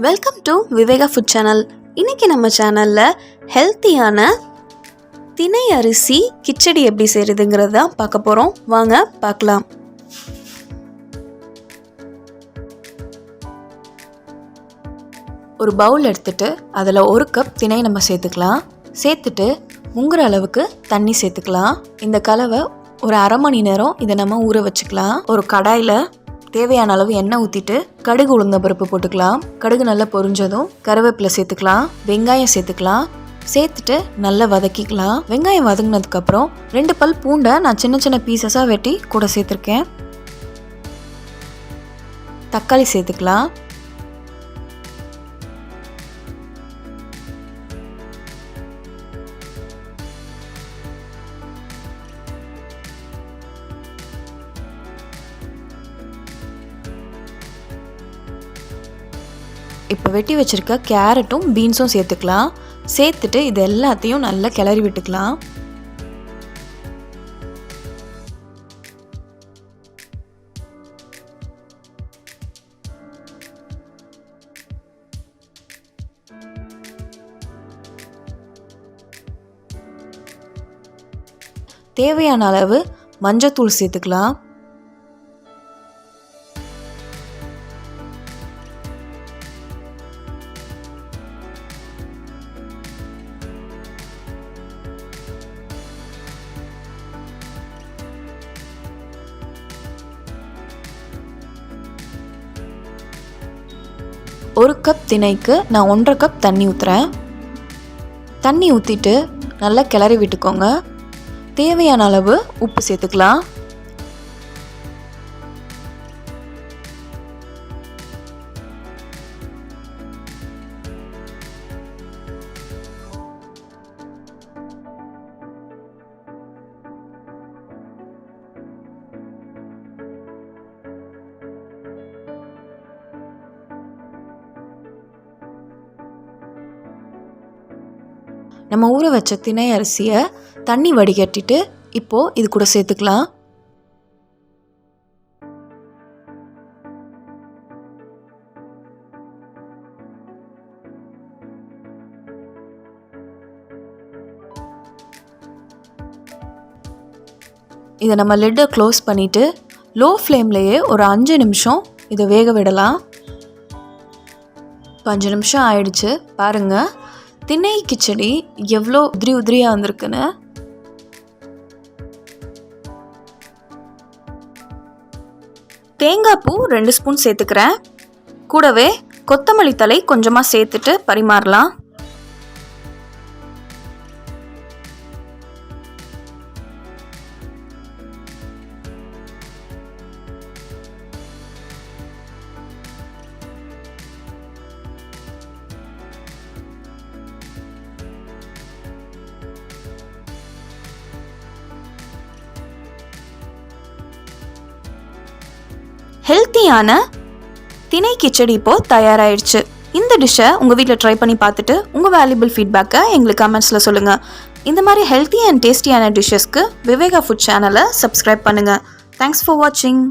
Welcome to Viveka food channel. இன்றைக்கி நம்ம சேனலில் ஹெல்த்தியான திணை அரிசி கிச்சடி எப்படி செய்கிறதுங்கிறது தான் பார்க்க போகிறோம். வாங்க பார்க்கலாம். ஒரு பவுல் எடுத்துகிட்டு அதில் 1 கப் திணை நம்ம சேர்த்துக்கலாம். சேர்த்துட்டு முங்குற அளவுக்கு தண்ணி சேர்த்துக்கலாம். இந்த கலவை ஒரு அரை மணி நேரம் இதை நம்ம ஊற வச்சுக்கலாம். ஒரு கடாயில் தேவையான அளவு எண்ணெய் ஊற்றிட்டு கடுகு உளுந்த பருப்பு போட்டுக்கலாம். கடுகு நல்லா பொரிஞ்சதும் கருவேப்பிலை சேர்த்துக்கலாம். வெங்காயம் சேர்த்துக்கலாம். சேர்த்துட்டு நல்லா வதக்கிக்கலாம். வெங்காயம் வதங்கினதுக்கப்புறம் 2 பல் பூண்டை நான் சின்ன சின்ன பீசஸாக வெட்டி கூட சேர்த்துருக்கேன். தக்காளி சேர்த்துக்கலாம். இப்போ வெட்டி வச்சுருக்க கேரட்டும் பீன்ஸும் சேர்த்துக்கலாம். சேர்த்துட்டு இது எல்லாத்தையும் நல்லா கிளறி விட்டுக்கலாம். தேவையான அளவு மஞ்சத்தூள் சேர்த்துக்கலாம். ஒரு கப் திணைக்கு நான் 1.5 கப் தண்ணி ஊற்றுறேன். தண்ணி ஊற்றிட்டு நல்லா கிளறி விட்டுக்கோங்க. தேவையான அளவு உப்பு சேர்த்துக்கலாம். நம்ம ஊற வச்ச திணை அரிசியை தண்ணி வடிகட்டிட்டு இப்போது இது கூட சேர்த்துக்கலாம். இதை நம்ம லிட்டை க்ளோஸ் பண்ணிவிட்டு லோ ஃப்ளேம்லேயே ஒரு 5 நிமிஷம் இதை வேக விடலாம். 5 நிமிஷம் ஆயிடுச்சு. பாருங்கள், திணை கிச்சடி எவ்வளோ உதிரியாக வந்திருக்குன்னு. தேங்காய் பூ 2 ஸ்பூன் சேர்த்துக்கிறேன். கூடவே கொத்தமல்லி தழை கொஞ்சமாக சேர்த்துட்டு பரிமாறலாம். ஹெல்த்தியான திணை கிச்சடி இப்போது தயாராகிடுச்சு. இந்த டிஷ்ஷை உங்கள் வீட்டில் ட்ரை பண்ணி பார்த்துட்டு உங்கள் வேல்யூபிள் ஃபீட்பேக்கை எங்களுக்கு கமெண்ட்ஸில் சொல்லுங்கள். இந்த மாதிரி ஹெல்த்தி அண்ட் டேஸ்டியான டிஷ்ஷஸ்க்கு விவேகா ஃபுட் சேனலை சப்ஸ்கிரைப் பண்ணுங்கள். தேங்க்ஸ் ஃபார் வாட்சிங்.